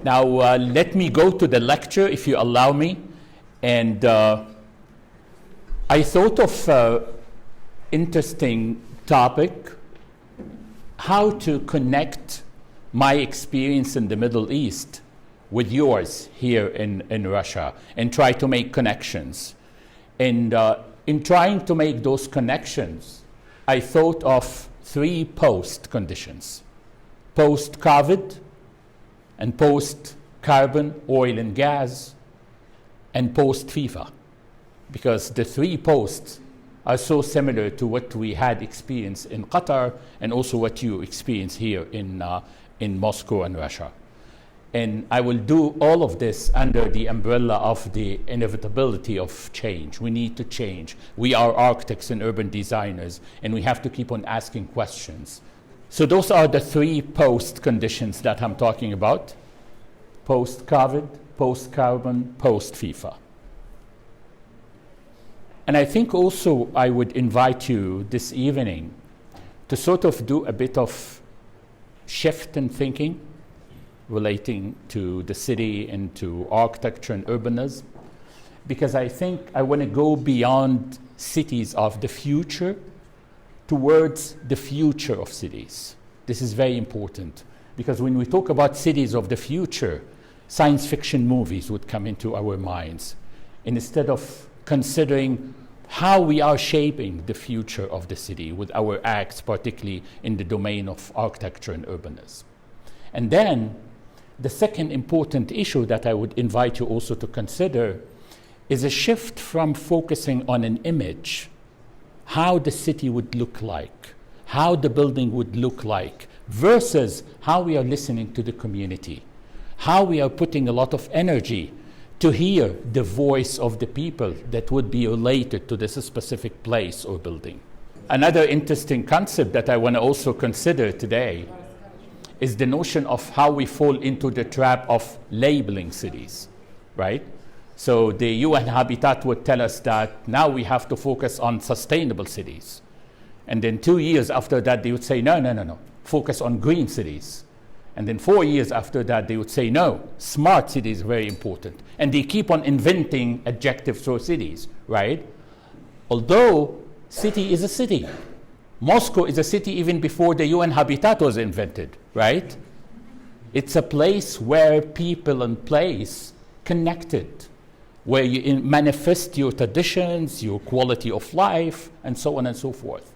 Now, let me go to the lecture, if you allow me. And I thought of interesting topic, how to connect my experience in the Middle East with yours here in Russia, and try to make connections. And in trying to make those connections, I thought of three post conditions: post-COVID, and post-carbon, oil and gas, and post-FIFA, because the three posts are so similar to what we had experienced in Qatar and also what you experience here in Moscow and Russia. And I will do all of this under the umbrella of the inevitability of change. We need to change. We are architects and urban designers, and we have to keep on asking questions. So those are the three post conditions that I'm talking about: post-COVID, post-carbon, post-FIFA. And I think also I would invite you this evening to sort of do a bit of shift in thinking relating to the city and to architecture and urbanism, because I think I want to go beyond cities of the future towards the future of cities. This is very important, because when we talk about cities of the future, science fiction movies would come into our minds, and instead of considering how we are shaping the future of the city with our acts, particularly in the domain of architecture and urbanism. And then the second important issue that I would invite you also to consider is a shift from focusing on an image, how the city would look like, how the building would look like, versus how we are listening to the community, how we are putting a lot of energy to hear the voice of the people that would be related to this specific place or building. Another interesting concept that I want to also consider today is the notion of how we fall into the trap of labeling cities, right? So the UN Habitat would tell us that now we have to focus on sustainable cities. And then 2 years after that, they would say, no, focus on green cities. And then 4 years after that, they would say, no, smart cities are very important. And they keep on inventing adjectives for cities, right? Although city is a city. Moscow is a city even before the UN Habitat was invented, right? It's a place where people and place connected, where you manifest your traditions, your quality of life, and so on and so forth.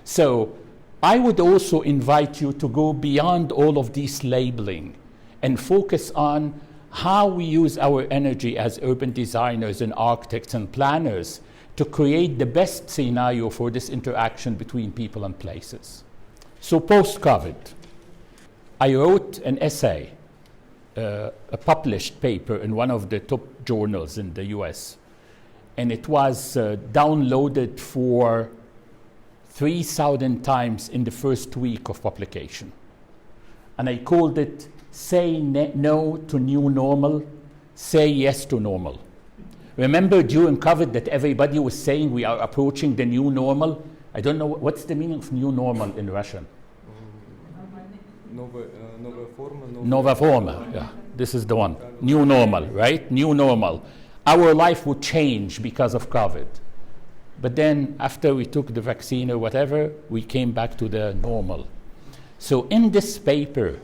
So I would also invite you to go beyond all of these labeling and focus on how we use our energy as urban designers and architects and planners to create the best scenario for this interaction between people and places. So post-COVID, I wrote an essay, a published paper in one of the top journals in the US, and it was downloaded for 3,000 times in the first week of publication. And I called it Say No to New Normal, Say Yes to Normal. Remember during COVID that everybody was saying we are approaching the new normal? I don't know, what's the meaning of new normal in Russian? Nova forma, yeah, this is the one. New normal, right? New normal. Our life would change because of COVID. But then after we took the vaccine or whatever, we came back to the normal. So in this paper,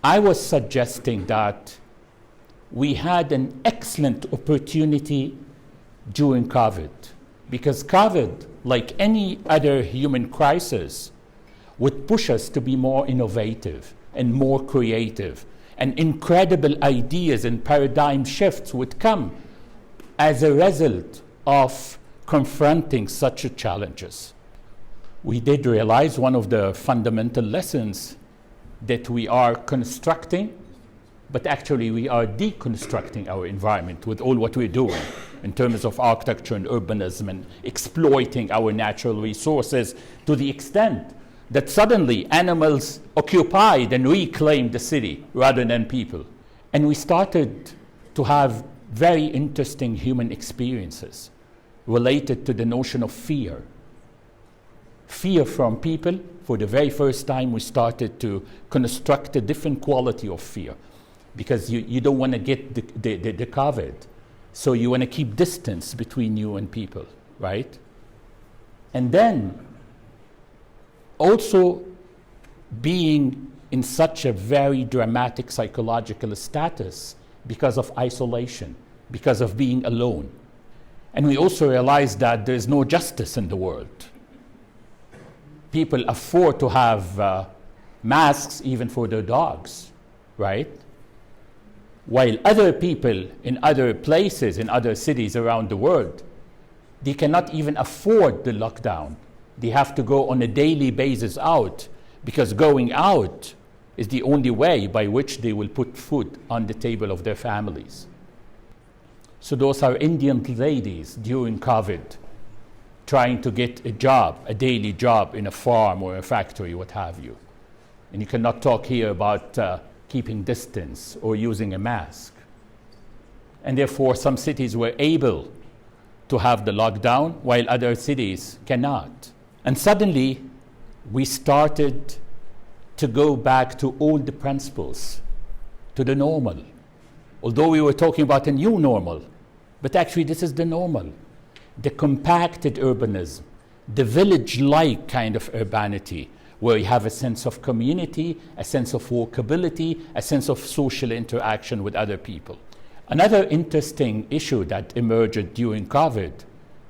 I was suggesting that we had an excellent opportunity during COVID, because COVID, like any other human crisis, would push us to be more innovative and more creative, and incredible ideas and paradigm shifts would come as a result of confronting such challenges. We did realize one of the fundamental lessons that we are constructing, but actually we are deconstructing our environment with all what we're doing in terms of architecture and urbanism and exploiting our natural resources to the extent that suddenly animals occupied and reclaimed the city rather than people. And we started to have very interesting human experiences related to the notion of fear. Fear from people. For the very first time, we started to construct a different quality of fear. because you don't want to get the COVID. So you want to keep distance between you and people, right? And then also being in such a very dramatic psychological status because of isolation, because of being alone. And we also realize that there's no justice in the world. People afford to have masks even for their dogs, right? While other people in other places, in other cities around the world, they cannot even afford the lockdown. They have to go on a daily basis out, because going out is the only way by which they will put food on the table of their families. So those are Indian ladies during COVID trying to get a job, a daily job in a farm or a factory, what have you. And you cannot talk here about keeping distance or using a mask. And therefore, some cities were able to have the lockdown while other cities cannot. And suddenly, we started to go back to all the principles, to the normal. Although we were talking about a new normal, but actually this is the normal. The compacted urbanism, the village-like kind of urbanity, where you have a sense of community, a sense of walkability, a sense of social interaction with other people. Another interesting issue that emerged during COVID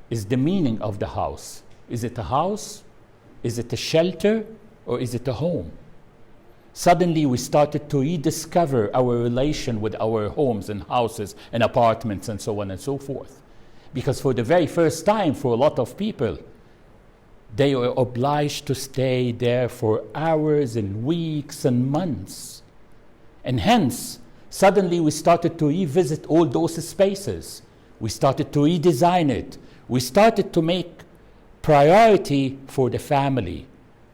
is the meaning of the house. Is it a house? Is it a shelter? Or is it a home? Suddenly we started to rediscover our relation with our homes and houses and apartments and so on and so forth. Because for the very first time for a lot of people, they were obliged to stay there for hours and weeks and months. And hence, suddenly we started to revisit all those spaces. We started to redesign it. We started to make priority for the family,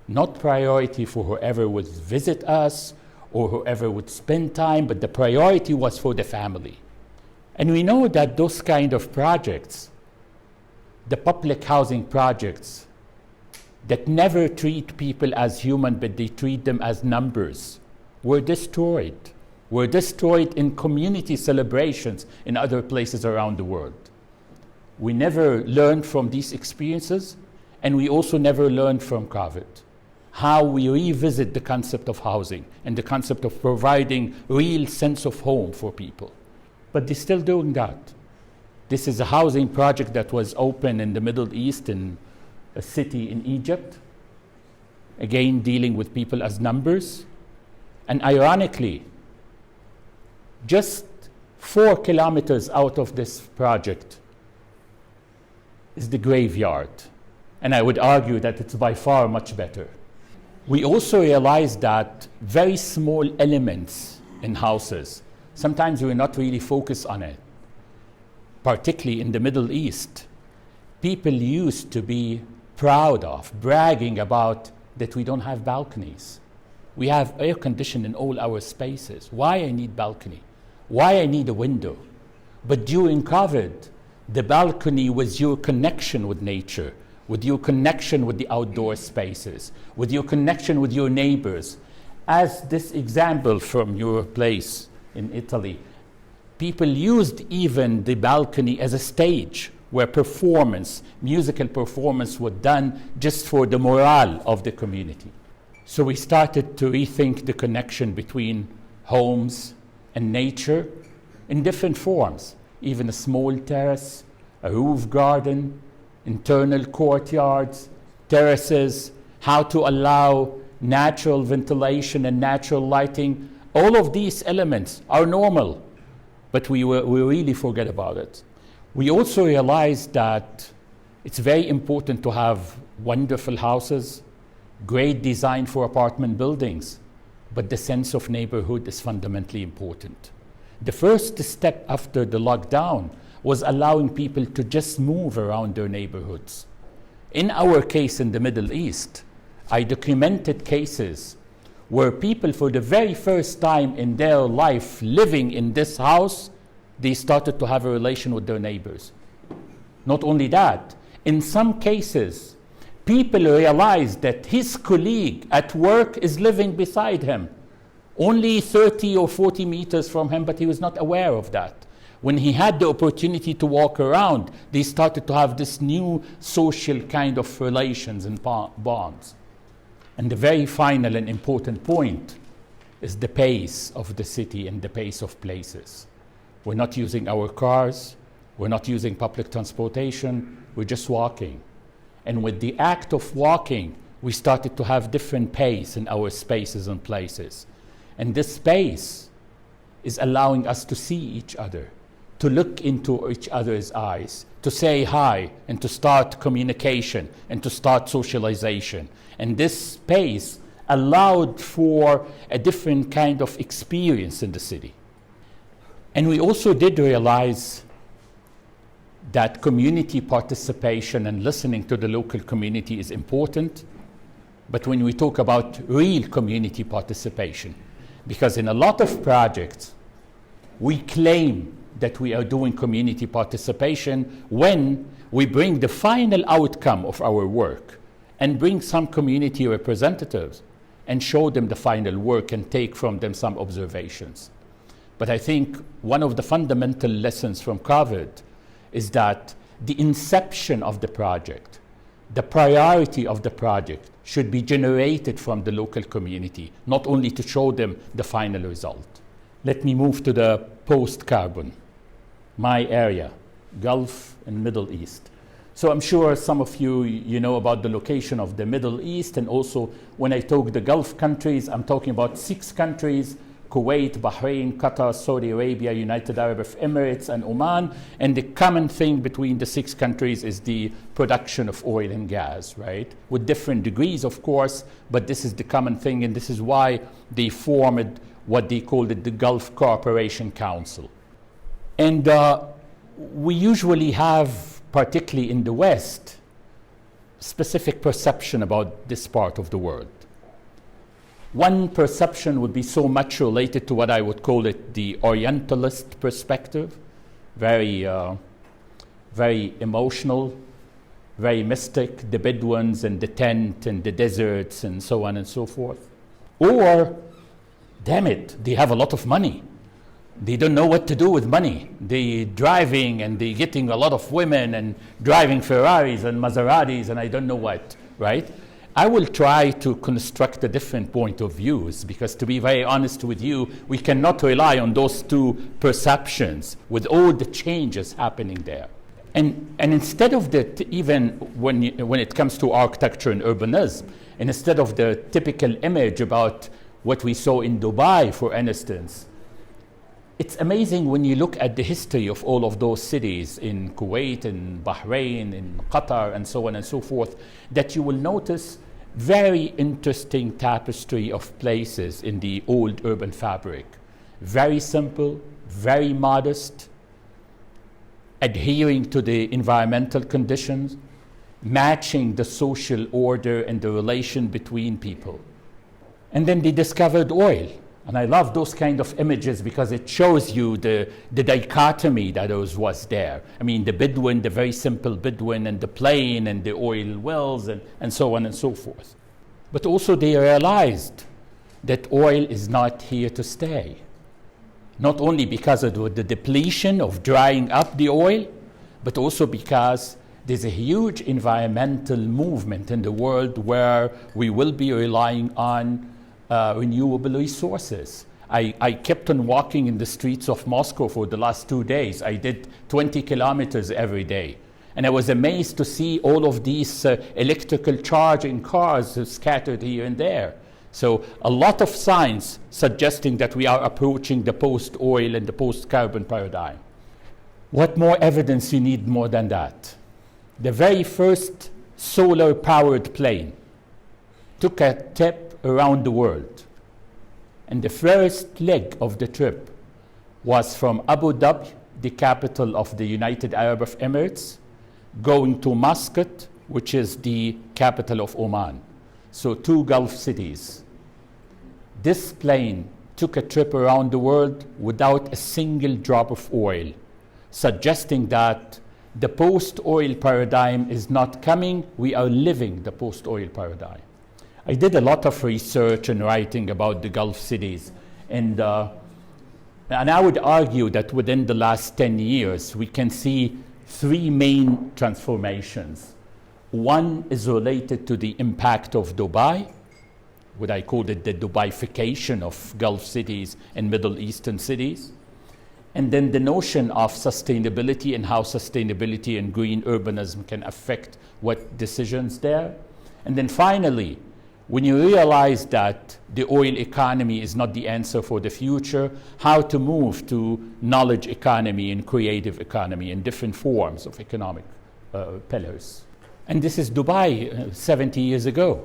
not priority for whoever would visit us or whoever would spend time, but the priority was for the family. And we know that those kind of projects, the public housing projects, that never treat people as human, but they treat them as numbers, were destroyed. Were destroyed in community celebrations in other places around the world. We never learned from these experiences, and we also never learned from COVID how we revisit the concept of housing and the concept of providing real sense of home for people. But they're still doing that. This is a housing project that was open in the Middle East, in a city in Egypt, again dealing with people as numbers. And ironically, just 4 kilometers out of this project is the graveyard. And I would argue that it's by far much better. We also realized that very small elements in houses, sometimes we're not really focused on it. Particularly in the Middle East, people used to be proud of, bragging about that we don't have balconies. We have air conditioning in all our spaces. Why I need balcony? Why I need a window? But during COVID, the balcony was your connection with nature, with your connection with the outdoor spaces, with your connection with your neighbors. As this example from your place in Italy, people used even the balcony as a stage where musical performance was done just for the morale of the community. So we started to rethink the connection between homes and nature in different forms, even a small terrace, a roof garden, internal courtyards, terraces, how to allow natural ventilation and natural lighting. All of these elements are normal, but we really forget about it. We also realized that it's very important to have wonderful houses, great design for apartment buildings, but the sense of neighborhood is fundamentally important. The first step after the lockdown was allowing people to just move around their neighborhoods. In our case in the Middle East, I documented cases where people for the very first time in their life living in this house, they started to have a relation with their neighbors. Not only that, in some cases, people realized that his colleague at work is living beside him. only 30 or 40 meters from him, but he was not aware of that. When he had the opportunity to walk around, they started to have this new social kind of relations and bonds. And the very final and important point is the pace of the city and the pace of places. We're not using our cars, we're not using public transportation, we're just walking. And with the act of walking, we started to have different pace in our spaces and places. And this space is allowing us to see each other, to look into each other's eyes, to say hi, and to start communication, and to start socialization. And this space allowed for a different kind of experience in the city. And we also did realize that community participation and listening to the local community is important. But when we talk about real community participation, because in a lot of projects, we claim that we are doing community participation when we bring the final outcome of our work and bring some community representatives and show them the final work and take from them some observations. But I think one of the fundamental lessons from COVID is that the inception of the project, the priority of the project should be generated from the local community, not only to show them the final result. Let me move to the post-carbon, my area, Gulf and Middle East. So I'm sure some of you know about the location of the Middle East, and also when I talk the Gulf countries, I'm talking about 6 countries: Kuwait, Bahrain, Qatar, Saudi Arabia, United Arab Emirates, and Oman. And the common thing between the 6 countries is the production of oil and gas, right? With different degrees, of course, but this is the common thing, and this is why they formed what they called the Gulf Cooperation Council. And we usually have, particularly in the West, specific perception about this part of the world. One perception would be so much related to what I would call it the Orientalist perspective, very emotional, very mystic, the Bedouins and the tent and the deserts and so on and so forth. Or, damn it, they have a lot of money. They don't know what to do with money. They're driving and they're getting a lot of women and driving Ferraris and Maseratis and I don't know what, right? I will try to construct a different point of views, because to be very honest with you, we cannot rely on those 2 perceptions with all the changes happening there. And instead of even when it comes to architecture and urbanism, and instead of the typical image about what we saw in Dubai, for instance, it's amazing when you look at the history of all of those cities in Kuwait, in Bahrain, in Qatar, and so on and so forth, that you will notice very interesting tapestry of places in the old urban fabric. Very simple, very modest, adhering to the environmental conditions, matching the social order and the relation between people. And then they discovered oil. And I love those kind of images because it shows you the dichotomy that was there. I mean, the Bedouin, the very simple Bedouin, and the plain, and the oil wells, and so on and so forth. But also they realized that oil is not here to stay. Not only because of the depletion of drying up the oil, but also because there's a huge environmental movement in the world where we will be relying on renewable resources. I kept on walking in the streets of Moscow for the last 2 days. I did 20 kilometers every day. And I was amazed to see all of these electrical charging cars scattered here and there. So a lot of signs suggesting that we are approaching the post-oil and the post-carbon paradigm. What more evidence you need more than that? The very first solar-powered plane took a trip around the world. And the first leg of the trip was from Abu Dhabi, the capital of the United Arab Emirates, going to Muscat, which is the capital of Oman. So 2 Gulf cities. This plane took a trip around the world without a single drop of oil, suggesting that the post-oil paradigm is not coming, we are living the post-oil paradigm. I did a lot of research and writing about the Gulf cities, And I would argue that within the last 10 years, we can see three main transformations. One is related to the impact of Dubai, what I call it the Dubaification of Gulf cities and Middle Eastern cities. And then the notion of sustainability and how sustainability and green urbanism can affect what decisions there. And then finally, when you realize that the oil economy is not the answer for the future, how to move to knowledge economy and creative economy in different forms of economic pillars. And this is Dubai 70 years ago.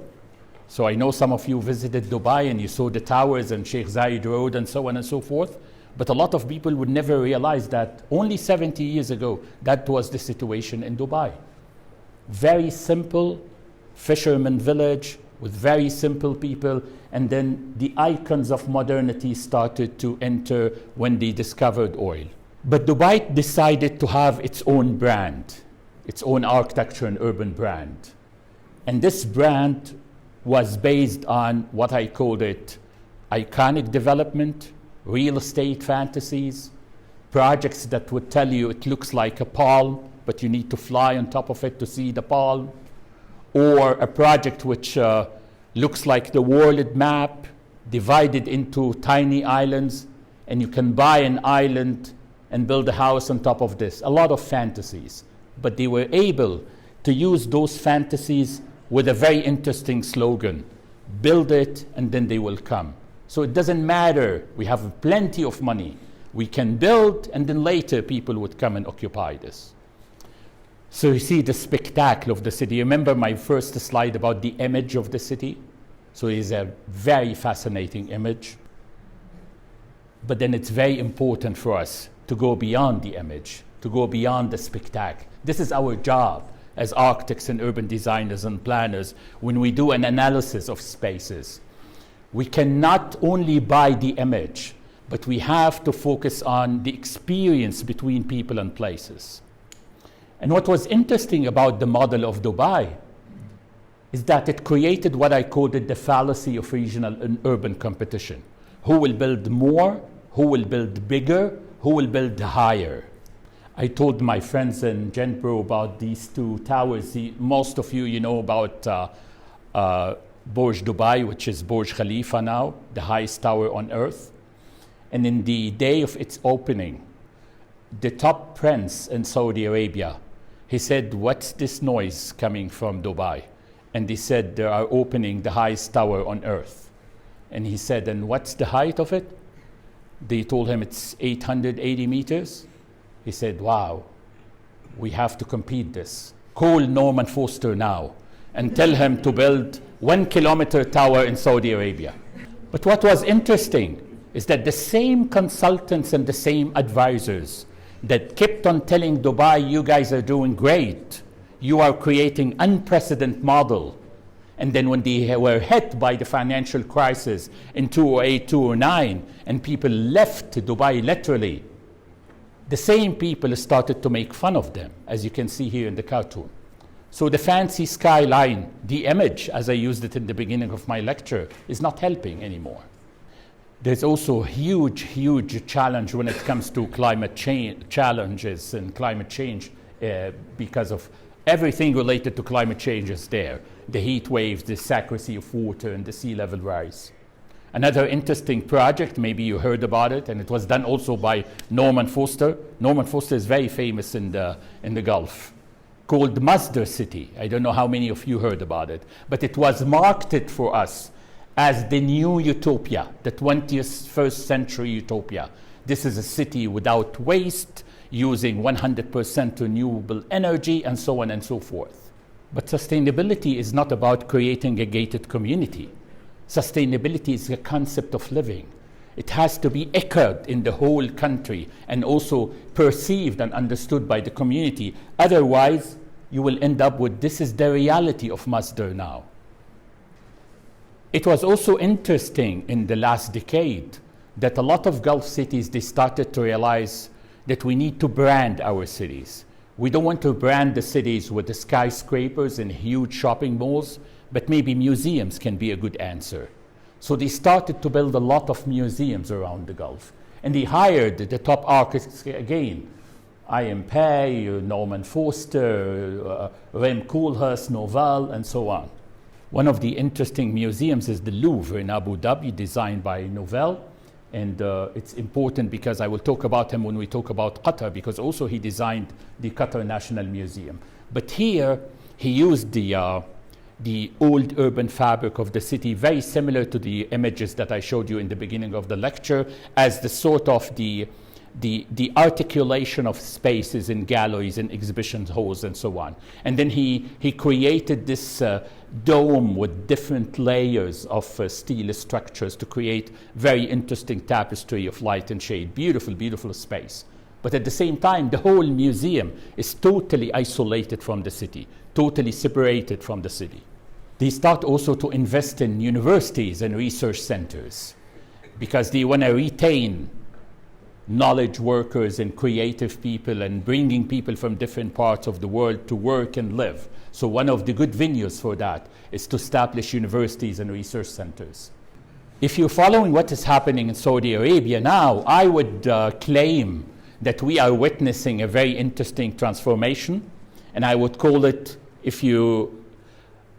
So I know some of you visited Dubai and you saw the towers and Sheikh Zayed Road and so on and so forth. But a lot of people would never realize that only 70 years ago, that was the situation in Dubai. Very simple fisherman village with very simple people, and then the icons of modernity started to enter when they discovered oil. But Dubai decided to have its own brand, its own architecture and urban brand. And this brand was based on what I called it iconic development, real estate fantasies, projects that would tell you it looks like a palm, but you need to fly on top of it to see the palm, or a project which looks like the world map divided into tiny islands, and you can buy an island and build a house on top of this. A lot of fantasies. But they were able to use those fantasies with a very interesting slogan: build it and then they will come. So it doesn't matter, we have plenty of money. We can build and then later people would come and occupy this. So you see the spectacle of the city. Remember my first slide about the image of the city? So it is a very fascinating image. But then it's very important for us to go beyond the image, to go beyond the spectacle. This is our job as architects and urban designers and planners when we do an analysis of spaces. We cannot only buy the image, but we have to focus on the experience between people and places. And what was interesting about the model of Dubai is that it created what I called it the fallacy of regional and urban competition. Who will build more? Who will build bigger? Who will build higher? I told my friends in Genpro about these two towers. Most of you know about Burj Dubai, which is Burj Khalifa now, the highest tower on earth. And in the day of its opening, the top prince in Saudi Arabia, he said, "What's this noise coming from Dubai?" And they said, "They are opening the highest tower on earth." And he said, "And what's the height of it?" They told him it's 880 meters. He said, "Wow, we have to compete this. Call Norman Foster now and tell him to build 1 kilometer tower in Saudi Arabia." But what was interesting is that the same consultants and the same advisors that kept on telling Dubai, "You guys are doing great. You are creating unprecedented model." And then when they were hit by the financial crisis in 2008, 2009, and people left Dubai literally, the same people started to make fun of them, as you can see here in the cartoon. So the fancy skyline, the image, as I used it in the beginning of my lecture, is not helping anymore. There's also a huge, huge challenge when it comes to climate change challenges and climate change because of everything related to climate change is there. The heat waves, the scarcity of water, and the sea level rise. Another interesting project, maybe you heard about it, and it was done also by Norman Foster. Norman Foster is very famous in the Gulf, called Masdar City. I don't know how many of you heard about it, but it was marketed for us as the new utopia, the 21st century utopia. This is a city without waste, using 100% renewable energy, and so on and so forth. But sustainability is not about creating a gated community. Sustainability is a concept of living. It has to be echoed in the whole country and also perceived and understood by the community. Otherwise, you will end up with this is the reality of Masdar now. It was also interesting in the last decade that a lot of Gulf cities, they started to realize that we need to brand our cities. We don't want to brand the cities with the skyscrapers and huge shopping malls, but maybe museums can be a good answer. So they started to build a lot of museums around the Gulf. And they hired the top architects again, I.M. Pei, Norman Foster, Rem Koolhaas, Nouvel, and so on. One of the interesting museums is the Louvre in Abu Dhabi, designed by Nouvel. And it's important because I will talk about him when we talk about Qatar, because also he designed the Qatar National Museum. But here, he used the old urban fabric of the city, very similar to the images that I showed you in the beginning of the lecture, as the sort of the articulation of spaces in galleries and exhibition halls and so on. And then he created this dome with different layers of steel structures to create very interesting tapestry of light and shade. Beautiful, beautiful space. But at the same time, the whole museum is totally isolated from the city, totally separated from the city. They start also to invest in universities and research centers because they want to retain knowledge workers and creative people and bringing people from different parts of the world to work and live. So one of the good venues for that is to establish universities and research centers. If you're following what is happening in Saudi Arabia now, I would claim that we are witnessing a very interesting transformation, and I would call it, if you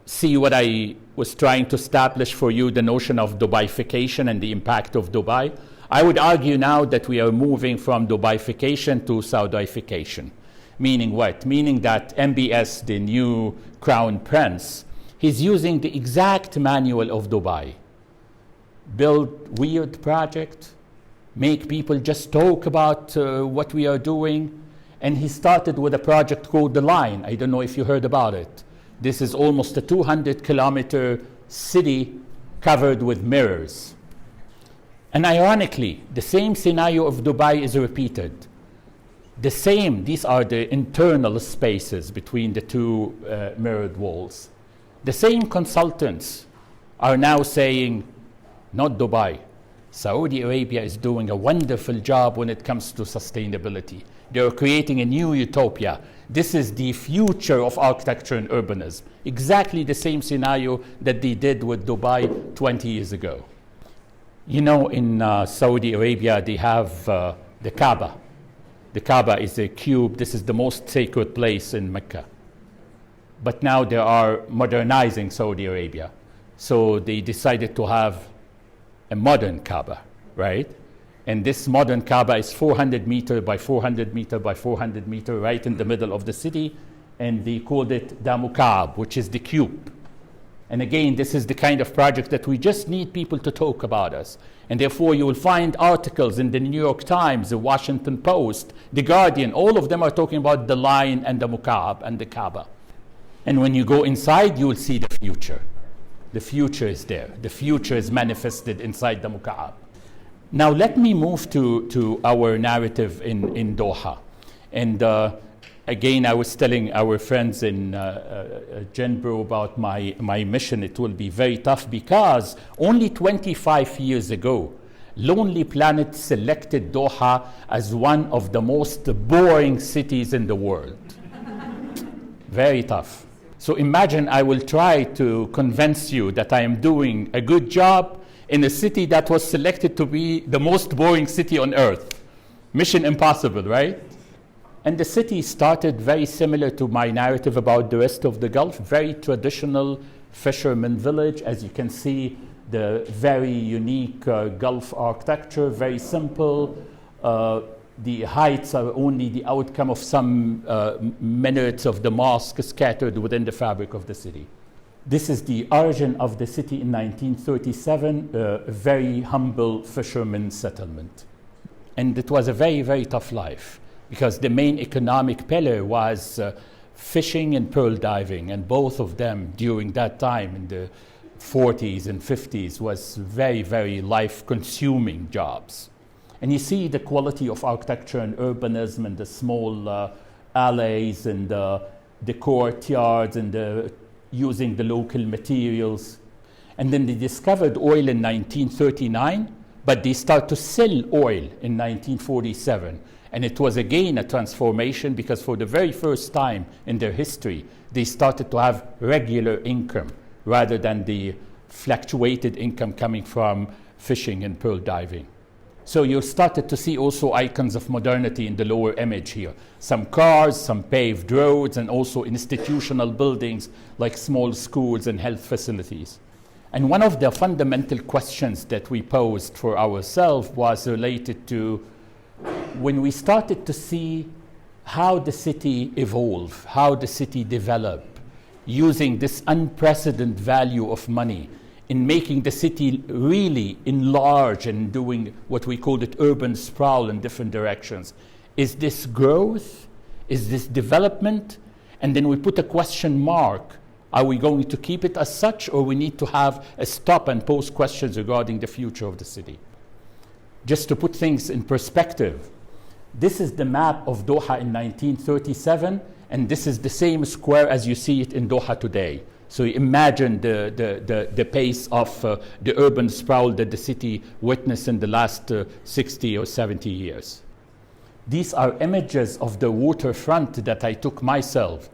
see what I was trying to establish for you, the notion of Dubaification and the impact of Dubai, I would argue now that we are moving from Dubaification to Saudification. Meaning what? Meaning that MBS, the new crown prince, he's using the exact manual of Dubai. Build weird project, make people just talk about what we are doing. And he started with a project called The Line. I don't know if you heard about it. This is almost a 200-kilometer city covered with mirrors. And ironically, the same scenario of Dubai is repeated. The same, these are the internal spaces between the two mirrored walls. The same consultants are now saying, not Dubai, Saudi Arabia is doing a wonderful job when it comes to sustainability. They're creating a new utopia. This is the future of architecture and urbanism. Exactly the same scenario that they did with Dubai 20 years ago. You know, in Saudi Arabia, they have the Kaaba. The Kaaba is a cube. This is the most sacred place in Mecca. But now they are modernizing Saudi Arabia. So they decided to have a modern Kaaba, right? And this modern Kaaba is 400 meter by 400 meter by 400 meter, right in the middle of the city. And they called it Damukab, which is the cube. And again, this is the kind of project that we just need people to talk about us. And therefore, you will find articles in the New York Times, the Washington Post, the Guardian, all of them are talking about the line and the Mukab and the Kaaba. And when you go inside, you will see the future. The future is there. The future is manifested inside the Mukab. Now, let me move to our narrative in Doha. And again, I was telling our friends in Genbro about my mission. It will be very tough because only 25 years ago, Lonely Planet selected Doha as one of the most boring cities in the world. Very tough. So imagine I will try to convince you that I am doing a good job in a city that was selected to be the most boring city on earth. Mission impossible, right? And the city started very similar to my narrative about the rest of the Gulf, very traditional fisherman village. As you can see, the very unique Gulf architecture, very simple. The heights are only the outcome of some minarets of the mosque scattered within the fabric of the city. This is the origin of the city in 1937, a very humble fisherman settlement. And it was a very, very tough life, because the main economic pillar was fishing and pearl diving, and both of them during that time in the 40s and 50s was very, very life-consuming jobs. And you see the quality of architecture and urbanism and the small alleys and the courtyards and using the local materials. And then they discovered oil in 1939, but they start to sell oil in 1947. And it was again a transformation, because for the very first time in their history, they started to have regular income rather than the fluctuated income coming from fishing and pearl diving. So you started to see also icons of modernity in the lower image here. Some cars, some paved roads, and also institutional buildings like small schools and health facilities. And one of the fundamental questions that we posed for ourselves was related to when we started to see how the city evolved, how the city developed, using this unprecedented value of money in making the city really enlarge and doing what we called it urban sprawl in different directions. Is this growth? Is this development? And then we put a question mark. Are we going to keep it as such, or we need to have a stop and pose questions regarding the future of the city? Just to put things in perspective, this is the map of Doha in 1937, and this is the same square as you see it in Doha today. So you imagine the pace of the urban sprawl that the city witnessed in the last 60 or 70 years. These are images of the waterfront that I took myself.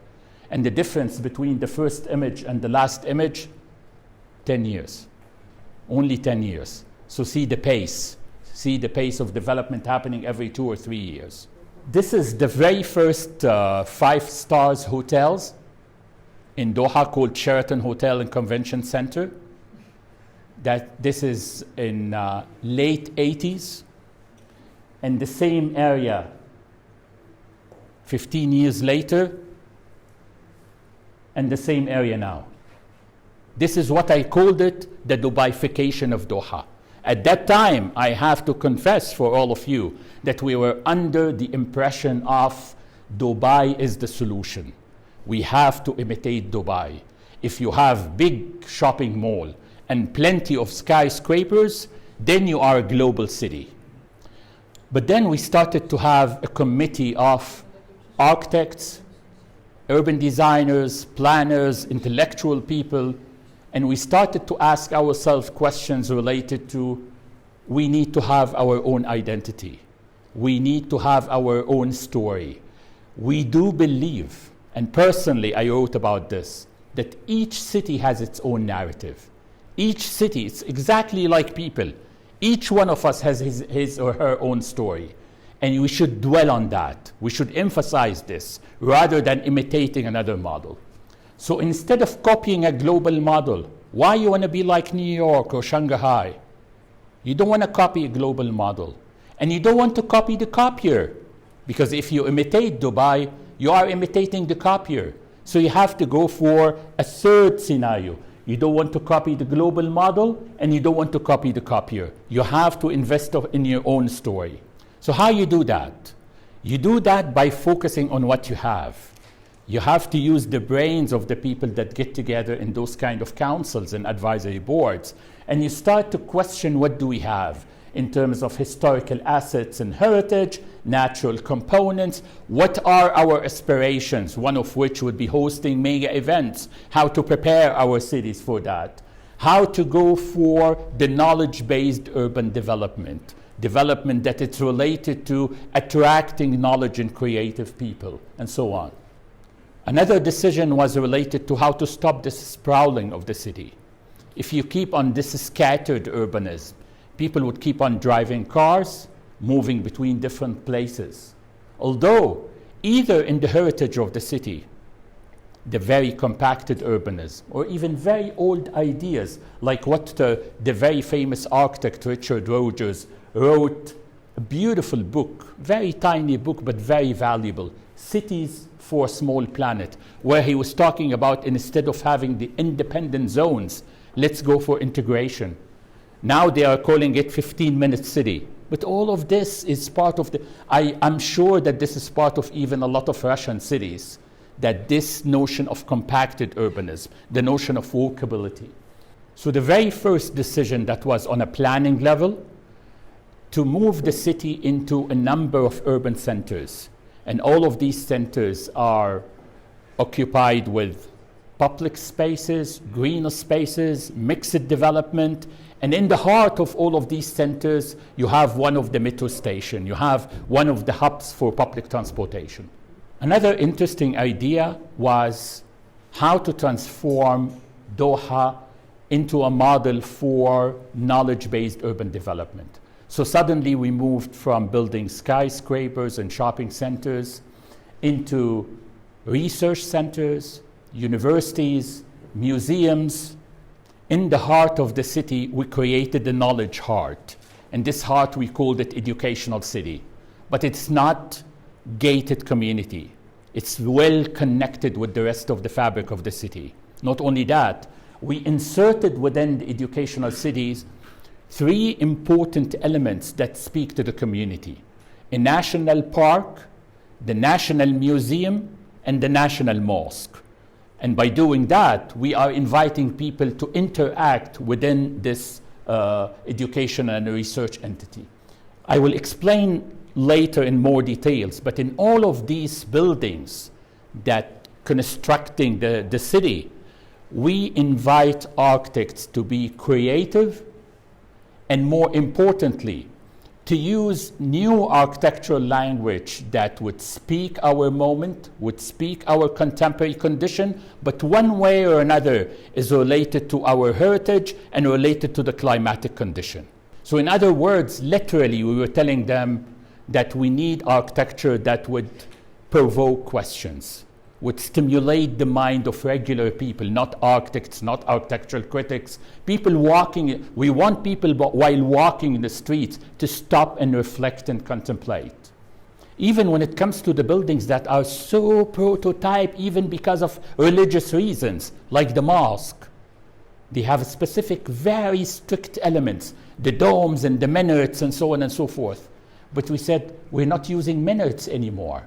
And the difference between the first image and the last image, 10 years. Only 10 years. So see the pace. See the pace of development happening every 2 or 3 years. This is the very first 5-star hotels in Doha called Sheraton Hotel and Convention Center. This is in late 80s. And the same area, 15 years later, and the same area now. This is what I called it, the Dubaification of Doha. At that time, I have to confess for all of you that we were under the impression of Dubai is the solution. We have to imitate Dubai. If you have big shopping mall and plenty of skyscrapers, then you are a global city. But then we started to have a committee of architects, urban designers, planners, intellectual people, and we started to ask ourselves questions related to we need to have our own identity. We need to have our own story. We do believe, and personally I wrote about this, that each city has its own narrative. Each city, it's exactly like people. Each one of us has his or her own story. And we should dwell on that. We should emphasize this rather than imitating another model. So instead of copying a global model, why you want to be like New York or Shanghai? You don't want to copy a global model. And you don't want to copy the copier. Because if you imitate Dubai, you are imitating the copier. So you have to go for a third scenario. You don't want to copy the global model, and you don't want to copy the copier. You have to invest in your own story. So how you do that? You do that by focusing on what you have. You have to use the brains of the people that get together in those kind of councils and advisory boards. And you start to question, what do we have in terms of historical assets and heritage, natural components? What are our aspirations? One of which would be hosting mega events, how to prepare our cities for that, how to go for the knowledge-based urban development that is related to attracting knowledge and creative people, and so on. Another decision was related to how to stop this sprawling of the city. If you keep on this scattered urbanism, people would keep on driving cars, moving between different places. Although, either in the heritage of the city, the very compacted urbanism, or even very old ideas, like what the very famous architect Richard Rogers wrote, a beautiful book, very tiny book, but very valuable, Cities for a Small Planet, where he was talking about, instead of having the independent zones, let's go for integration. Now they are calling it 15-minute city. But all of this is part of I'm sure that this is part of even a lot of Russian cities, that this notion of compacted urbanism, the notion of walkability. So the very first decision that was on a planning level, to move the city into a number of urban centers. And all of these centers are occupied with public spaces, green spaces, mixed development. And in the heart of all of these centers, you have one of the metro stations. You have one of the hubs for public transportation. Another interesting idea was how to transform Doha into a model for knowledge-based urban development. So suddenly we moved from building skyscrapers and shopping centers into research centers, universities, museums. In the heart of the city, we created the knowledge heart. And this heart, we called it educational city. But it's not gated community. It's well connected with the rest of the fabric of the city. Not only that, we inserted within the educational cities 3 important elements that speak to the community: a national park, the national museum, and the national mosque. And by doing that, we are inviting people to interact within this education and research entity. I will explain later in more details, but in all of these buildings that constructing the city, we invite architects to be creative and, more importantly, to use new architectural language that would speak our moment, would speak our contemporary condition, but one way or another is related to our heritage and related to the climatic condition. So in other words, literally, we were telling them that we need architecture that would provoke questions, would stimulate the mind of regular people, not architects, not architectural critics, people walking. We want people, while walking in the streets, to stop and reflect and contemplate. Even when it comes to the buildings that are so prototype, even because of religious reasons, like the mosque, they have specific, very strict elements, the domes and the minarets and so on and so forth. But we said, we're not using minarets anymore.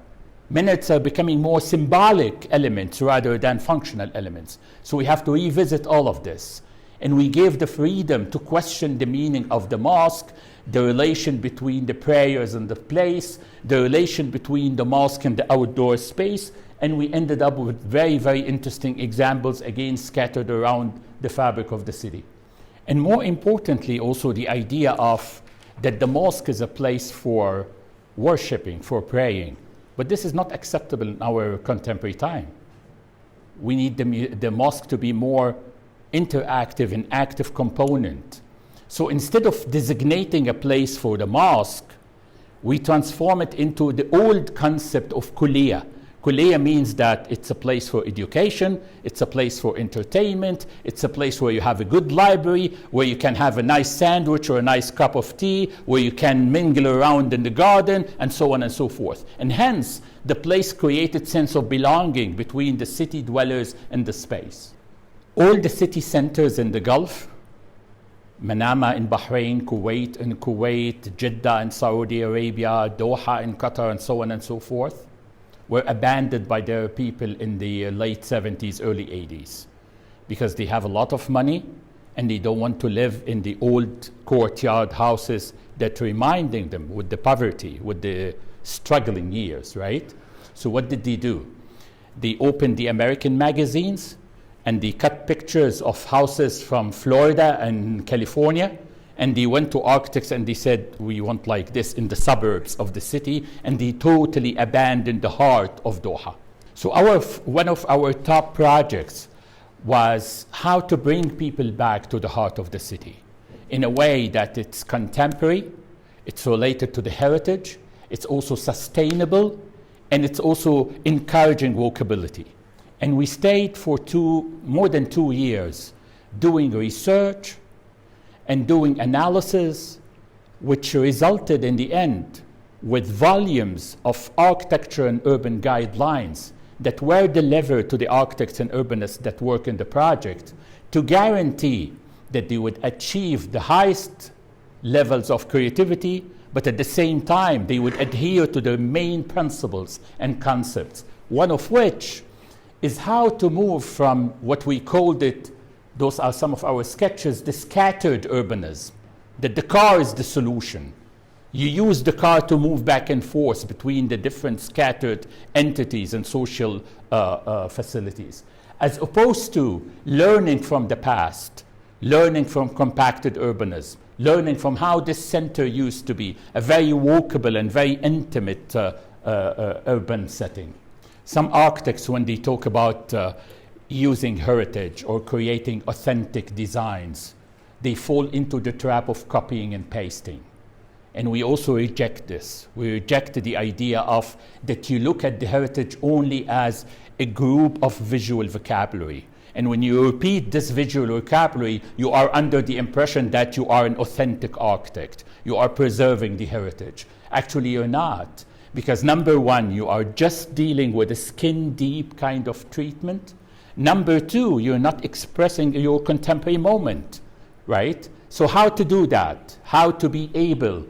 Minarets are becoming more symbolic elements rather than functional elements. So we have to revisit all of this. And we gave the freedom to question the meaning of the mosque, the relation between the prayers and the place, the relation between the mosque and the outdoor space. And we ended up with very, very interesting examples, again, scattered around the fabric of the city. And more importantly, also the idea of that the mosque is a place for worshiping, for praying. But this is not acceptable in our contemporary time. We need the mosque to be more interactive and active component. So instead of designating a place for the mosque, we transform it into the old concept of kuliya. Kuliya means that it's a place for education, it's a place for entertainment, it's a place where you have a good library, where you can have a nice sandwich or a nice cup of tea, where you can mingle around in the garden, and so on and so forth. And hence, the place created sense of belonging between the city dwellers and the space. All the city centers in the Gulf, Manama in Bahrain, Kuwait, Jeddah in Saudi Arabia, Doha in Qatar, and so on and so forth, were abandoned by their people in the late 70s, early 80s, because they have a lot of money and they don't want to live in the old courtyard houses that reminding them with the poverty, with the struggling years, right? So what did they do? They opened the American magazines and they cut pictures of houses from Florida and California, and they went to architects and they said, we want like this in the suburbs of the city, and they totally abandoned the heart of Doha. So one of our top projects was how to bring people back to the heart of the city in a way that it's contemporary, it's related to the heritage, it's also sustainable, and it's also encouraging walkability. And we stayed for more than 2 years doing research and doing analysis, which resulted in the end with volumes of architecture and urban guidelines that were delivered to the architects and urbanists that work in the project to guarantee that they would achieve the highest levels of creativity, but at the same time they would adhere to the main principles and concepts, one of which is how to move from what we called it, those are some of our sketches, the scattered urbanism, that the car is the solution. You use the car to move back and forth between the different scattered entities and social facilities, as opposed to learning from the past, learning from compacted urbanism, learning from how this center used to be, a very walkable and very intimate urban setting. Some architects, when they talk about using heritage or creating authentic designs, they fall into the trap of copying and pasting. And we also reject this. We reject the idea of that you look at the heritage only as a group of visual vocabulary. And when you repeat this visual vocabulary, you are under the impression that you are an authentic architect. You are preserving the heritage. Actually, you're not. Because number one, you are just dealing with a skin-deep kind of treatment. Number two, you're not expressing your contemporary moment, right? So how to do that? How to be able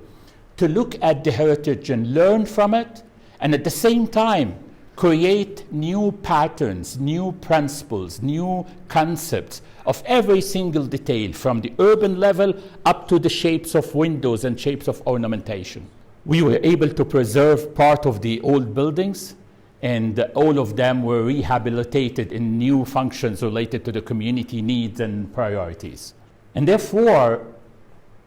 to look at the heritage and learn from it, and at the same time, create new patterns, new principles, new concepts of every single detail, from the urban level up to the shapes of windows and shapes of ornamentation. We were able to preserve part of the old buildings, and all of them were rehabilitated in new functions related to the community needs and priorities. And therefore,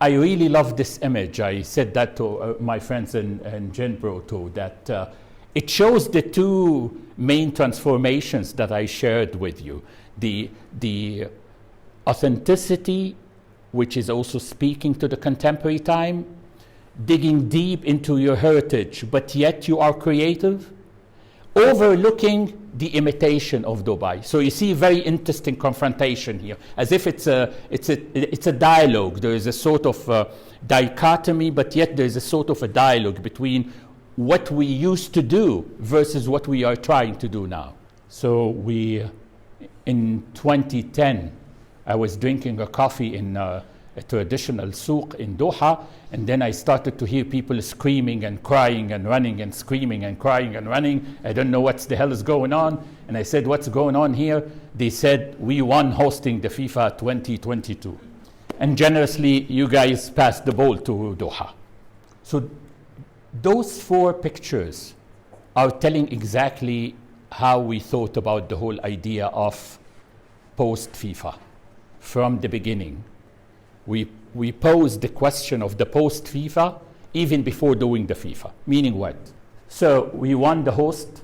I really love this image. I said that to my friends in Genbro too, that it shows the two main transformations that I shared with you. The authenticity, which is also speaking to the contemporary time, digging deep into your heritage, but yet you are creative, overlooking the imitation of Dubai. So you see a very interesting confrontation here, as if it's a dialogue. There is a sort of dichotomy, but yet there is a sort of a dialogue between what we used to do versus what we are trying to do now. So in 2010, I was drinking a coffee in a traditional souk in Doha, and then I started to hear people screaming and crying and running and screaming and crying and running. I don't know what the hell is going on. And I said, what's going on here? They said, we won hosting the FIFA 2022. And generously, you guys passed the ball to Doha. So those four pictures are telling exactly how we thought about the whole idea of post-FIFA from the beginning. We posed the question of the post-FIFA even before doing the FIFA. Meaning what? So we won the host.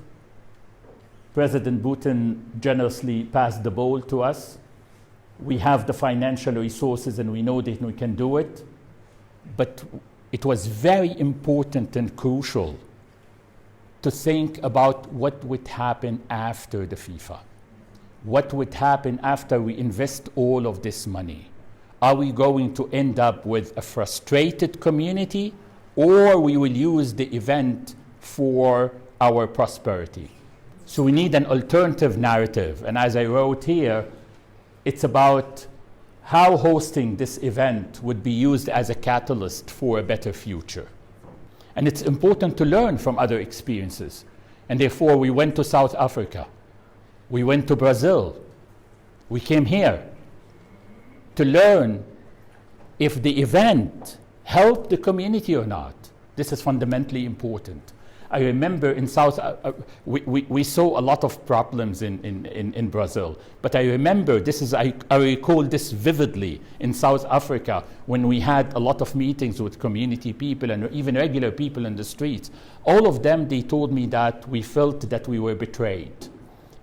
President Putin generously passed the ball to us. We have the financial resources and we know that we can do it. But it was very important and crucial to think about what would happen after the FIFA. What would happen after we invest all of this money? Are we going to end up with a frustrated community, or we will use the event for our prosperity? So we need an alternative narrative. And as I wrote here, it's about how hosting this event would be used as a catalyst for a better future. And it's important to learn from other experiences. And therefore, we went to South Africa. We went to Brazil. We came here to learn if the event helped the community or not. This is fundamentally important. I remember in we saw a lot of problems in Brazil, but I remember I recall this vividly in South Africa when we had a lot of meetings with community people and even regular people in the streets. All of them, they told me that we felt that we were betrayed.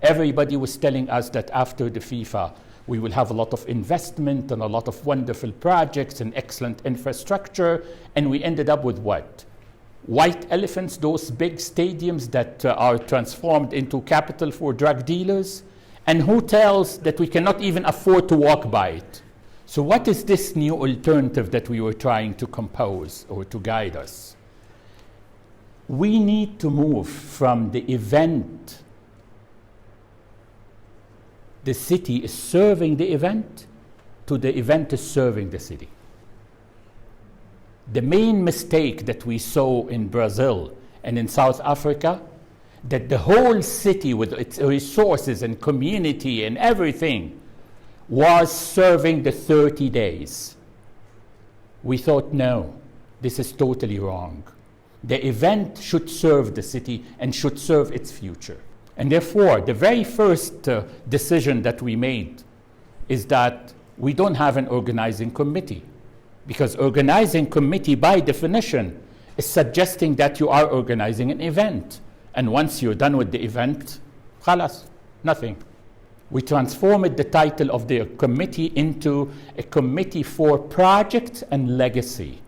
Everybody was telling us that after the FIFA, we will have a lot of investment and a lot of wonderful projects and excellent infrastructure, and we ended up with what? White elephants, those big stadiums that are transformed into capital for drug dealers, and hotels that we cannot even afford to walk by it. So what is this new alternative that we were trying to compose or to guide us? We need to move from the event, the city is serving the event, to the event is serving the city. The main mistake that we saw in Brazil and in South Africa, that the whole city with its resources and community and everything was serving the 30 days. We thought, no, this is totally wrong. The event should serve the city and should serve its future. And therefore, the very first decision that we made is that we don't have an organizing committee. Because organizing committee, by definition, is suggesting that you are organizing an event. And once you're done with the event, khalas, nothing. We transformed the title of the committee into a committee for project and legacy,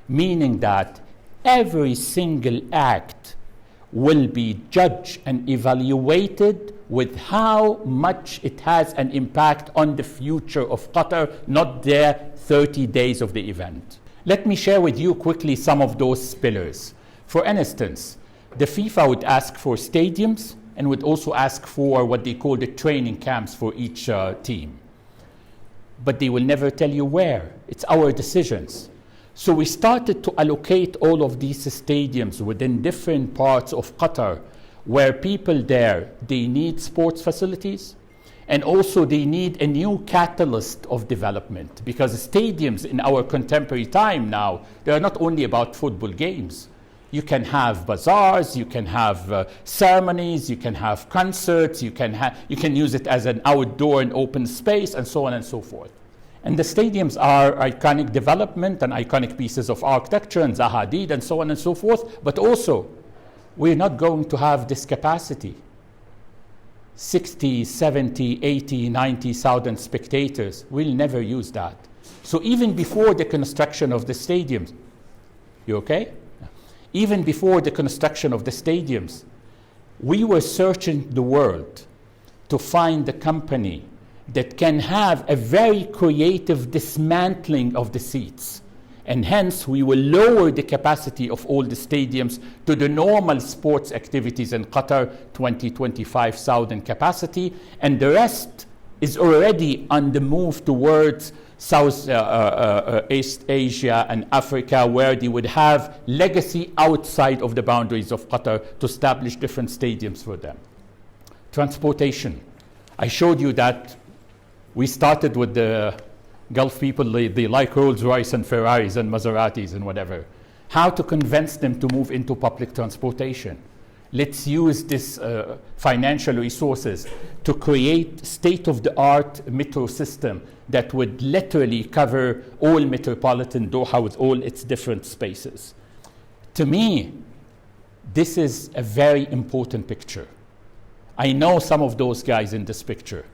meaning that every single act will be judged and evaluated with how much it has an impact on the future of Qatar, not the 30 days of the event. Let me share with you quickly some of those pillars. For instance, the FIFA would ask for stadiums and would also ask for what they call the training camps for each team. But they will never tell you where. It's our decisions. So we started to allocate all of these stadiums within different parts of Qatar where people there, they need sports facilities, and also they need a new catalyst of development, because stadiums in our contemporary time now, they are not only about football games. You can have bazaars, you can have ceremonies, you can have concerts, you can use it as an outdoor and open space, and so on and so forth. And the stadiums are iconic development and iconic pieces of architecture and Zaha Hadid and so on and so forth, but also we're not going to have this capacity. 60, 70, 80, 90,000 spectators. We'll never use that. So even before the construction of the stadiums, you okay? Even before the construction of the stadiums, we were searching the world to find the company that can have a very creative dismantling of the seats. And hence, we will lower the capacity of all the stadiums to the normal sports activities in Qatar, 25,000 capacity. And the rest is already on the move towards East Asia and Africa, where they would have legacy outside of the boundaries of Qatar to establish different stadiums for them. Transportation. I showed you that we started with the Gulf people, they like Rolls Royce and Ferraris and Maseratis and whatever. How to convince them to move into public transportation? Let's use this financial resources to create state-of-the-art metro system that would literally cover all metropolitan Doha with all its different spaces. To me, this is a very important picture. I know some of those guys in this picture.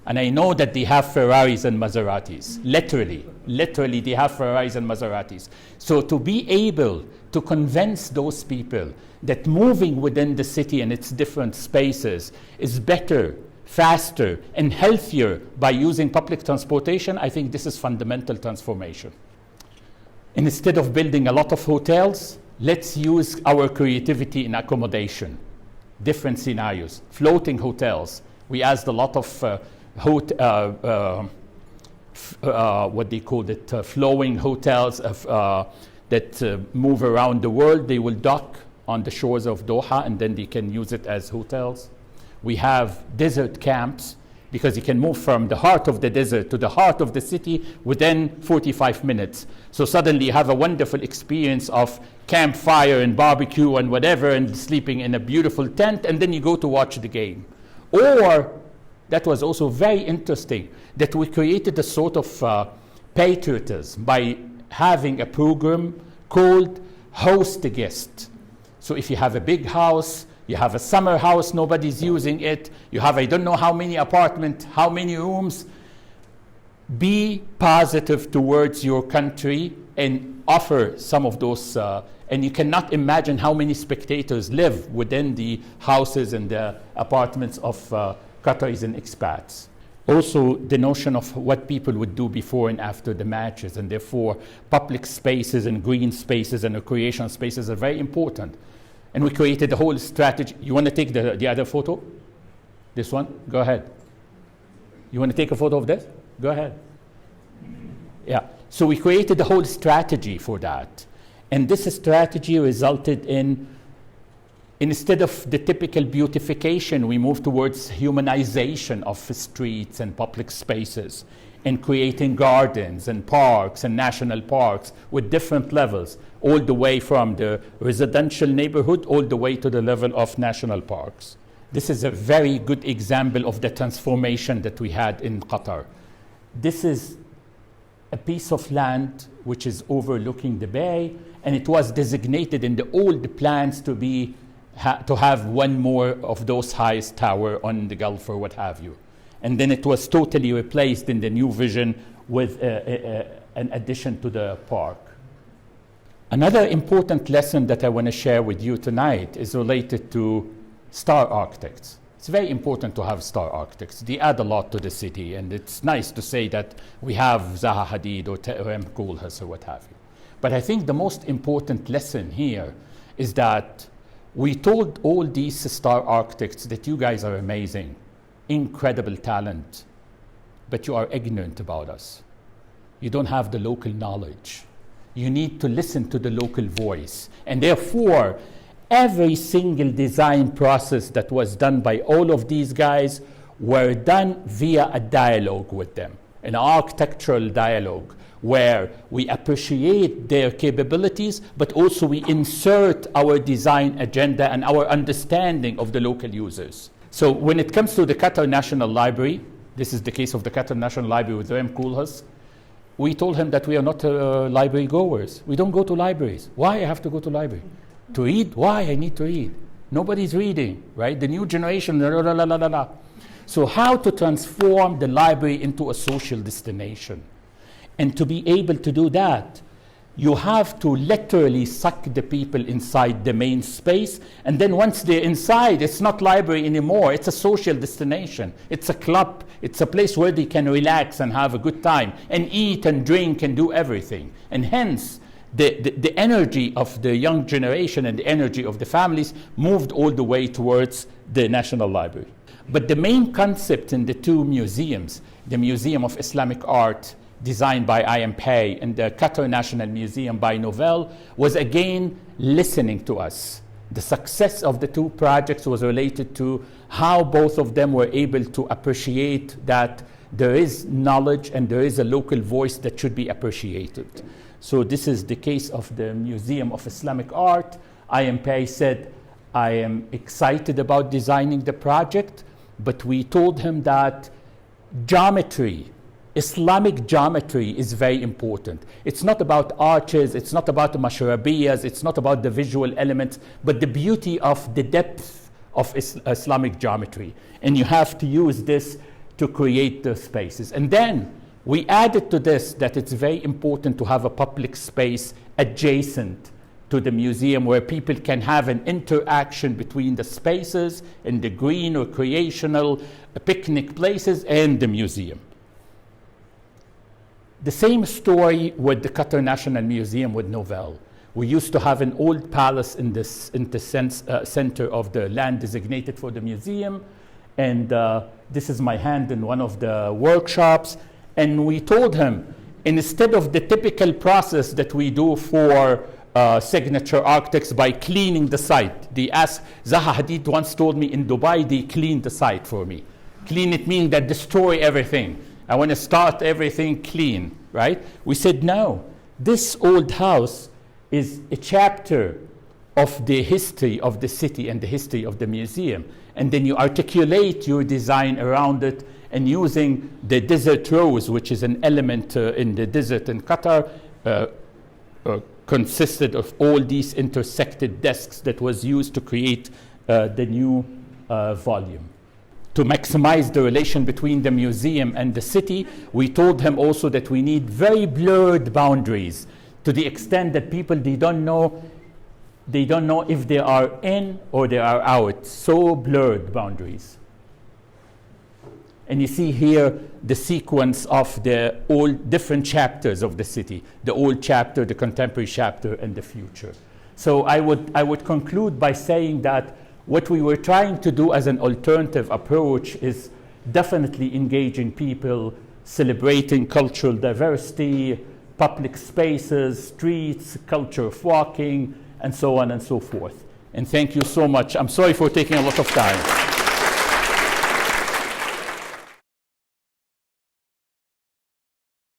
And I know that they have Ferraris and Maseratis. Literally, they have Ferraris and Maseratis. So to be able to convince those people that moving within the city and its different spaces is better, faster, and healthier by using public transportation, I think this is fundamental transformation. And instead of building a lot of hotels, let's use our creativity in accommodation. Different scenarios, floating hotels. We asked a lot of what they call it, flowing hotels that move around the world. They will dock on the shores of Doha and then they can use it as hotels. We have desert camps because you can move from the heart of the desert to the heart of the city within 45 minutes. So suddenly you have a wonderful experience of campfire and barbecue and whatever and sleeping in a beautiful tent, and then you go to watch the game. Or that was also very interesting, that we created a sort of patriotism by having a program called Host a Guest. So if you have a big house, you have a summer house, nobody's using it, you have I don't know how many apartments, how many rooms, be positive towards your country and offer some of those, and you cannot imagine how many spectators live within the houses and the apartments of Qataris and expats. Also, the notion of what people would do before and after the matches, and therefore public spaces and green spaces and recreation spaces are very important. And we created a whole strategy. You want to take the other photo? This one? Go ahead. You want to take a photo of this? Go ahead. Yeah. So we created a whole strategy for that. And this strategy resulted in, instead of the typical beautification, we moved towards humanization of streets and public spaces and creating gardens and parks and national parks with different levels, all the way from the residential neighborhood all the way to the level of national parks. This is a very good example of the transformation that we had in Qatar. This is a piece of land which is overlooking the bay, and it was designated in the old plans to have one more of those highest tower on the Gulf or what have you. And then it was totally replaced in the new vision with an addition to the park. Another important lesson that I want to share with you tonight is related to star architects. It's very important to have star architects. They add a lot to the city, and it's nice to say that we have Zaha Hadid or Rem Koolhaas or what have you. But I think the most important lesson here is that we told all these star architects that you guys are amazing, incredible talent, but you are ignorant about us. You don't have the local knowledge. You need to listen to the local voice. And therefore, every single design process that was done by all of these guys were done via a dialogue with them, an architectural dialogue, where we appreciate their capabilities, but also we insert our design agenda and our understanding of the local users. So when it comes to the Qatar National Library, this is the case of the Qatar National Library with Rem Koolhaas, we told him that we are not library goers. We don't go to libraries. Why I have to go to library? To read? Why I need to read? Nobody's reading, right? The new generation, la, la, la, la, la, la. So how to transform the library into a social destination? And to be able to do that, you have to literally suck the people inside the main space. And then once they're inside, it's not library anymore. It's a social destination. It's a club. It's a place where they can relax and have a good time and eat and drink and do everything. And hence, the energy of the young generation and the energy of the families moved all the way towards the National Library. But the main concept in the two museums, the Museum of Islamic Art, designed by I Am Pei, and the Qatar National Museum by Novell, was again listening to us. The success of the two projects was related to how both of them were able to appreciate that there is knowledge and there is a local voice that should be appreciated. So this is the case of the Museum of Islamic Art. I Am Pei said, I am excited about designing the project, but we told him that geometry, Islamic geometry is very important. It's not about arches, it's not about the mashrabiyas, it's not about the visual elements, but the beauty of the depth of Islamic geometry. And you have to use this to create the spaces. And then we added to this that it's very important to have a public space adjacent to the museum where people can have an interaction between the spaces and the green or recreational picnic places and the museum. The same story with the Qatar National Museum with Novell. We used to have an old palace in the center of the land designated for the museum, and this is my hand in one of the workshops, and we told him, instead of the typical process that we do for signature architects by cleaning the site, they asked, Zaha Hadid once told me in Dubai, they cleaned the site for me. Clean it meaning that destroy everything. I want to start everything clean, right? We said, no, this old house is a chapter of the history of the city and the history of the museum. And then you articulate your design around it, and using the desert rose, which is an element in the desert in Qatar, consisted of all these intersected desks that was used to create the new volume. To maximize the relation between the museum and the city, we told him also that we need very blurred boundaries, to the extent that people, they don't know if they are in or they are out. So blurred boundaries. And you see here the sequence of the all different chapters of the city, the old chapter, the contemporary chapter, and the future. So I would conclude by saying that what we were trying to do as an alternative approach is definitely engaging people, celebrating cultural diversity, public spaces, streets, culture of walking, and so on and so forth. And thank you so much. I'm sorry for taking a lot of time.